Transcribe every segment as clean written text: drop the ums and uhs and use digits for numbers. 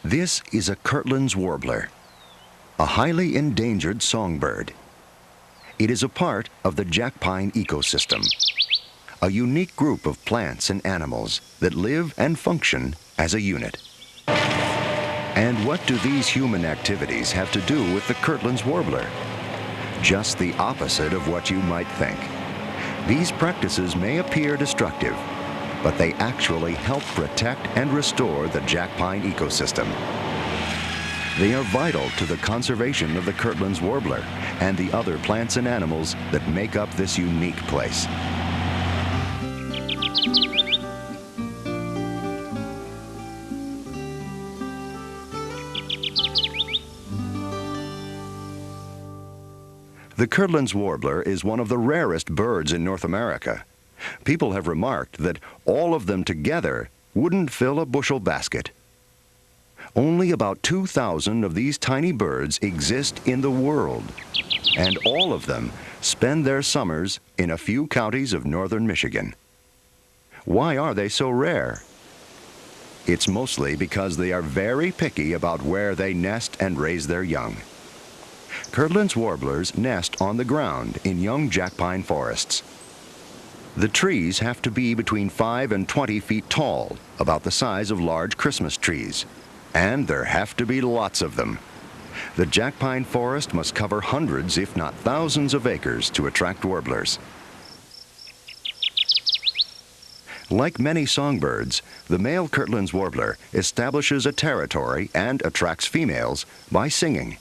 This is a Kirtland's warbler, a highly endangered songbird. It is a part of the Jackpine ecosystem, a unique group of plants and animals that live and function as a unit. And what do these human activities have to do with the Kirtland's warbler? Just the opposite of what you might think. These practices may appear destructive, but they actually help protect and restore the Jackpine ecosystem. They are vital to the conservation of the Kirtland's warbler and the other plants and animals that make up this unique place. The Kirtland's warbler is one of the rarest birds in North America. People have remarked that all of them together wouldn't fill a bushel basket. Only about 2,000 of these tiny birds exist in the world, and all of them spend their summers in a few counties of northern Michigan. Why are they so rare? It's mostly because they are very picky about where they nest and raise their young. Kirtland's warblers nest on the ground in young Jackpine forests. The trees have to be between 5 and 20 feet tall, about the size of large Christmas trees. And there have to be lots of them. The Jackpine forest must cover hundreds, if not thousands of acres to attract warblers. Like many songbirds, the male Kirtland's warbler establishes a territory and attracts females by singing.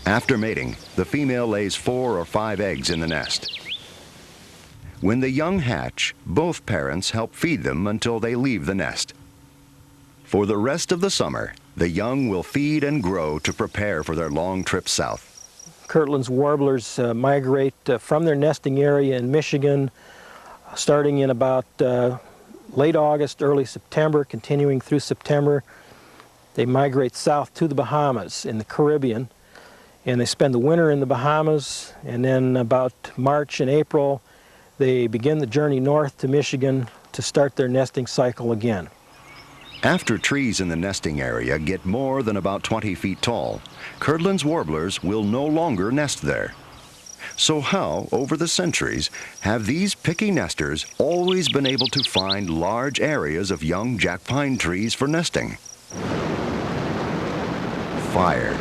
After mating, the female lays 4 or 5 eggs in the nest. When the young hatch, both parents help feed them until they leave the nest. For the rest of the summer, the young will feed and grow to prepare for their long trip south. Kirtland's warblers migrate from their nesting area in Michigan, starting in about late August, early September, continuing through September. They migrate south to the Bahamas in the Caribbean, and they spend the winter in the Bahamas, and then about March and April they begin the journey north to Michigan to start their nesting cycle again. After trees in the nesting area get more than about 20 feet tall, Kirtland's warblers will no longer nest there. So how, over the centuries, have these picky nesters always been able to find large areas of young Jackpine trees for nesting? Fire.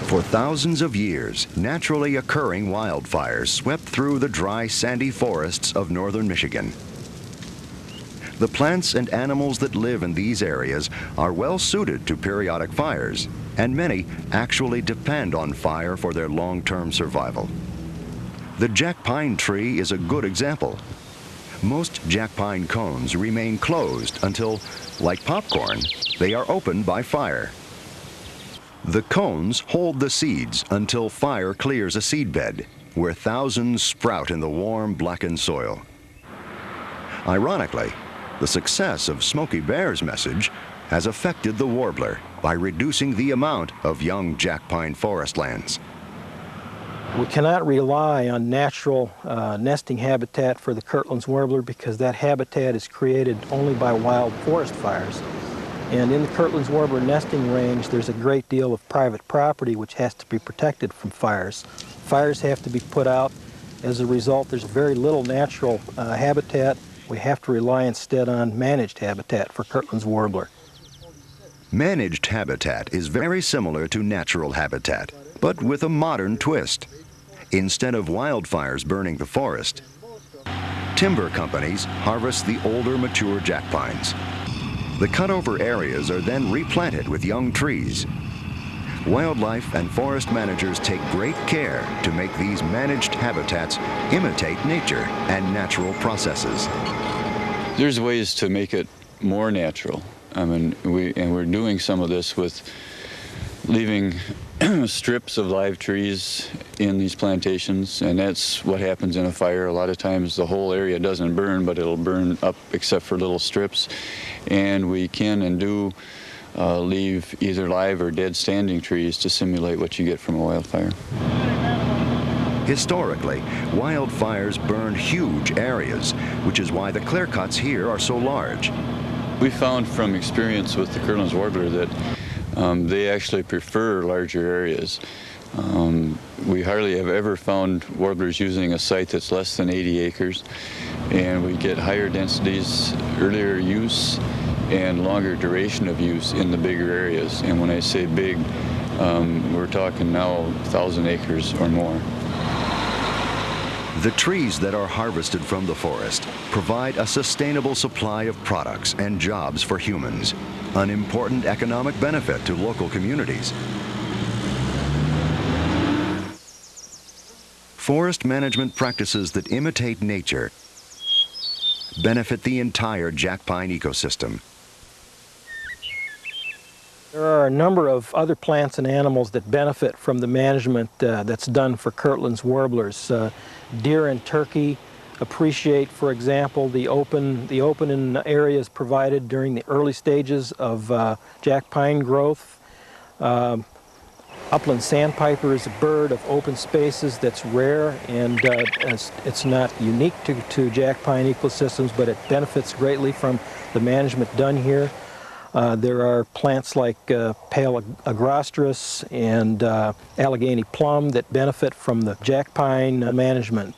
For thousands of years, naturally occurring wildfires swept through the dry, sandy forests of northern Michigan. The plants and animals that live in these areas are well suited to periodic fires, and many actually depend on fire for their long-term survival. The Jackpine tree is a good example. Most Jackpine cones remain closed until, like popcorn, they are opened by fire. The cones hold the seeds until fire clears a seedbed, where thousands sprout in the warm, blackened soil. Ironically, the success of Smokey Bear's message has affected the warbler by reducing the amount of young Jackpine forest lands. We cannot rely on natural nesting habitat for the Kirtland's warbler because that habitat is created only by wild forest fires. And in the Kirtland's warbler nesting range, there's a great deal of private property which has to be protected from fires. Fires have to be put out. As a result, there's very little natural habitat. We have to rely instead on managed habitat for Kirtland's warbler. Managed habitat is very similar to natural habitat, but with a modern twist. Instead of wildfires burning the forest, timber companies harvest the older, mature jackpines. The cutover areas are then replanted with young trees. Wildlife and forest managers take great care to make these managed habitats imitate nature and natural processes. There's ways to make it more natural. I mean, we're doing some of this with leaving strips of live trees in these plantations, and that's what happens in a fire. A lot of times the whole area doesn't burn, but it'll burn up except for little strips. And we can and do leave either live or dead standing trees to simulate what you get from a wildfire. Historically, wildfires burned huge areas, which is why the clear-cuts here are so large. We found from experience with the Kirtlands warbler that they actually prefer larger areas. We hardly have ever found warblers using a site that's less than 80 acres, and we get higher densities, earlier use, and longer duration of use in the bigger areas. And when I say big, we're talking now 1,000 acres or more. The trees that are harvested from the forest provide a sustainable supply of products and jobs for humans, an important economic benefit to local communities. Forest management practices that imitate nature benefit the entire Jackpine ecosystem. There are a number of other plants and animals that benefit from the management that's done for Kirtlands warblers. Deer and turkey appreciate, for example, the open areas provided during the early stages of Jackpine growth. Upland sandpiper is a bird of open spaces that's rare, and it's not unique to Jackpine ecosystems, but it benefits greatly from the management done here. There are plants like pale agrostis and Allegheny plum that benefit from the Jackpine management.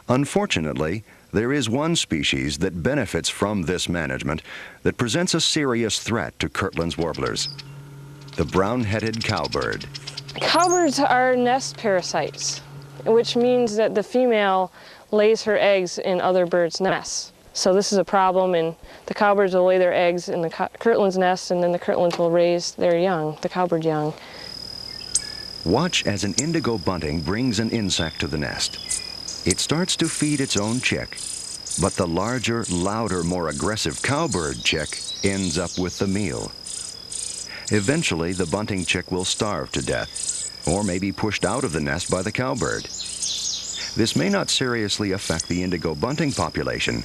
Unfortunately, there is one species that benefits from this management that presents a serious threat to Kirtlands warblers: the brown-headed cowbird. Cowbirds are nest parasites, which means that the female lays her eggs in other birds' nests. So this is a problem, and the cowbirds will lay their eggs in the Kirtlands nest, and then the Kirtlands will raise their young, the cowbird young. Watch as an indigo bunting brings an insect to the nest. It starts to feed its own chick, but the larger, louder, more aggressive cowbird chick ends up with the meal. Eventually, the bunting chick will starve to death, or may be pushed out of the nest by the cowbird. This may not seriously affect the indigo bunting population,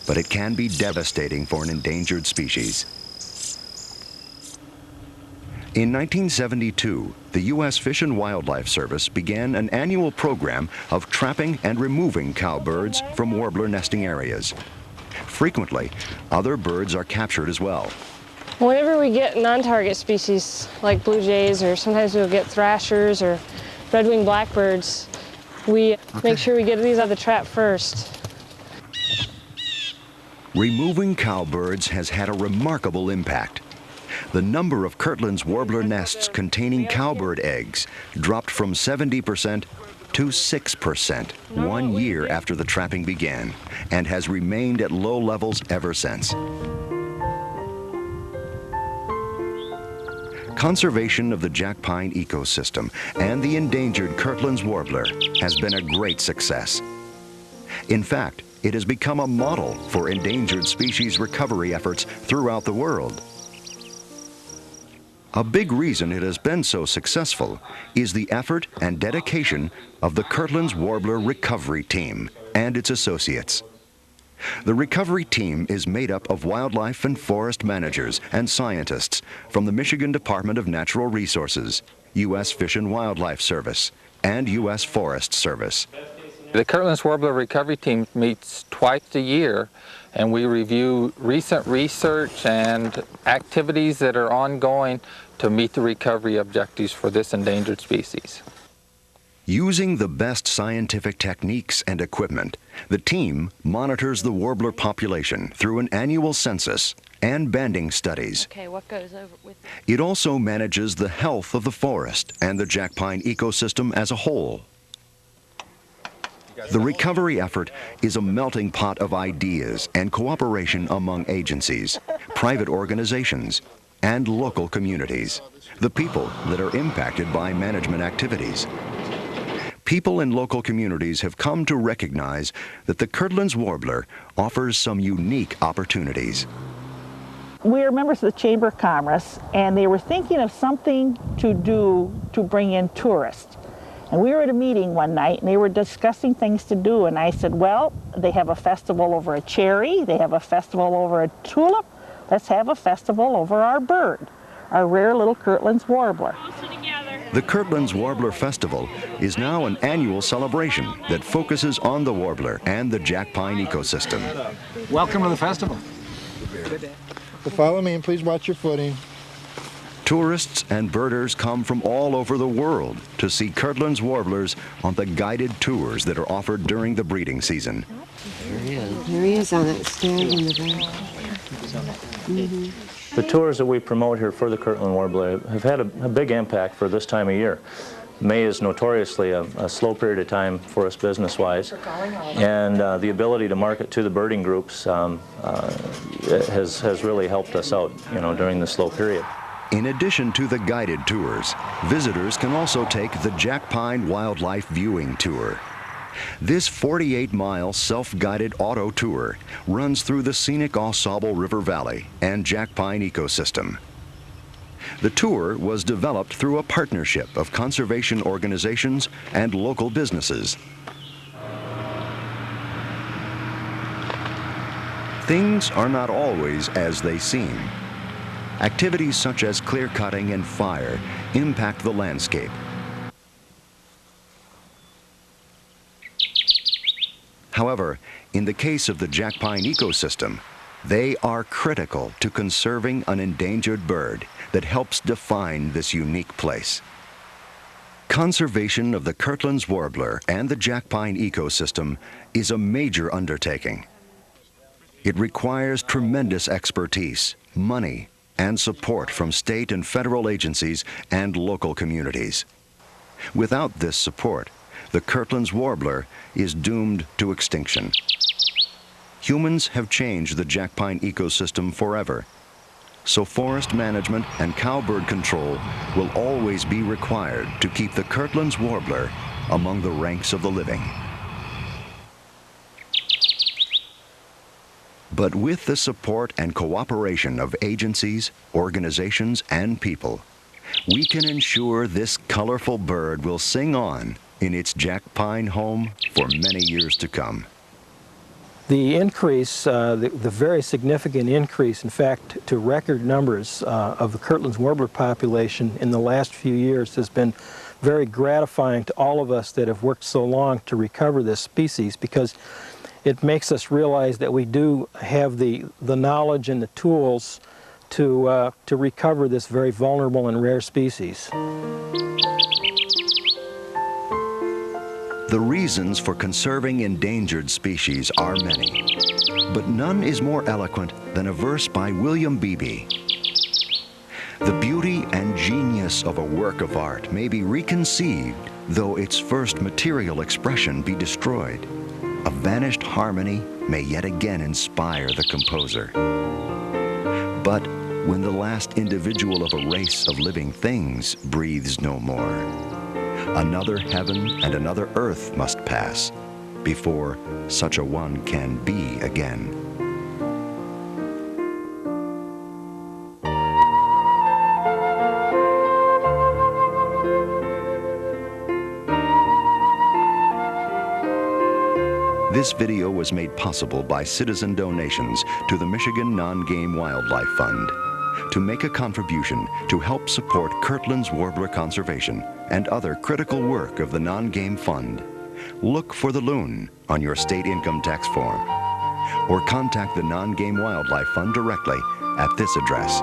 but it can be devastating for an endangered species. In 1972, the U.S. Fish and Wildlife Service began an annual program of trapping and removing cowbirds from warbler nesting areas. Frequently, other birds are captured as well. Whenever we get non-target species like blue jays, or sometimes we'll get thrashers or red-winged blackbirds, we make sure we get these out of the trap first. Removing cowbirds has had a remarkable impact. The number of Kirtlands warbler nests containing cowbird eggs dropped from 70% to 6% 1 year after the trapping began, and has remained at low levels ever since. Conservation of the Jackpine ecosystem and the endangered Kirtlands warbler has been a great success. In fact, it has become a model for endangered species recovery efforts throughout the world. A big reason it has been so successful is the effort and dedication of the Kirtlands Warbler Recovery Team and its associates. The recovery team is made up of wildlife and forest managers and scientists from the Michigan Department of Natural Resources, U.S. Fish and Wildlife Service, and U.S. Forest Service. The Kirtlands Warbler Recovery Team meets twice a year, and we review recent research and activities that are ongoing to meet the recovery objectives for this endangered species. Using the best scientific techniques and equipment, the team monitors the warbler population through an annual census and banding studies. Okay, what goes over with it also manages the health of the forest and the Jackpine ecosystem as a whole. The recovery effort is a melting pot of ideas and cooperation among agencies, private organizations, and local communities, the people that are impacted by management activities. People in local communities have come to recognize that the Kirtlands warbler offers some unique opportunities. We are members of the Chamber of Commerce, and they were thinking of something to do to bring in tourists. And we were at a meeting one night, and they were discussing things to do, and I said, well, they have a festival over a cherry, they have a festival over a tulip, let's have a festival over our bird, our rare little Kirtlands warbler. together. The Kirtlands Warbler Festival is now an annual celebration that focuses on the warbler and the Jackpine ecosystem. Welcome to the festival. So follow me and please watch your footing. Tourists and birders come from all over the world to see Kirtlands warblers on the guided tours that are offered during the breeding season. Here he is on that stand in the back. The tours that we promote here for the Kirtland Warbler have had a big impact for this time of year. May is notoriously a slow period of time for us business-wise, and the ability to market to the birding groups has really helped us out, during the slow period. In addition to the guided tours, visitors can also take the Jackpine Wildlife Viewing Tour. This 48-mile self-guided auto tour runs through the scenic Au Sable River Valley and Jackpine ecosystem. The tour was developed through a partnership of conservation organizations and local businesses. Things are not always as they seem. Activities such as clear-cutting and fire impact the landscape. However, in the case of the Jackpine ecosystem, they are critical to conserving an endangered bird that helps define this unique place. Conservation of the Kirtlands warbler and the Jackpine ecosystem is a major undertaking. It requires tremendous expertise, money, and support from state and federal agencies and local communities. Without this support, the Kirtlands warbler is doomed to extinction. Humans have changed the Jackpine ecosystem forever, so forest management and cowbird control will always be required to keep the Kirtlands warbler among the ranks of the living. But with the support and cooperation of agencies, organizations, and people, we can ensure this colorful bird will sing on in its Jackpine home for many years to come. The increase, the very significant increase, in fact, to record numbers of the Kirtlands warbler population in the last few years has been very gratifying to all of us that have worked so long to recover this species, because it makes us realize that we do have the knowledge and the tools to recover this very vulnerable and rare species. The reasons for conserving endangered species are many, but none is more eloquent than a verse by William Beebe. The beauty and genius of a work of art may be reconceived, though its first material expression be destroyed. A vanished harmony may yet again inspire the composer. But when the last individual of a race of living things breathes no more, another heaven and another earth must pass before such a one can be again. This video was made possible by citizen donations to the Michigan Non-Game Wildlife Fund. To make a contribution to help support Kirtlands warbler conservation and other critical work of the Non-Game Fund, look for the loon on your state income tax form, or contact the Non-Game Wildlife Fund directly at this address.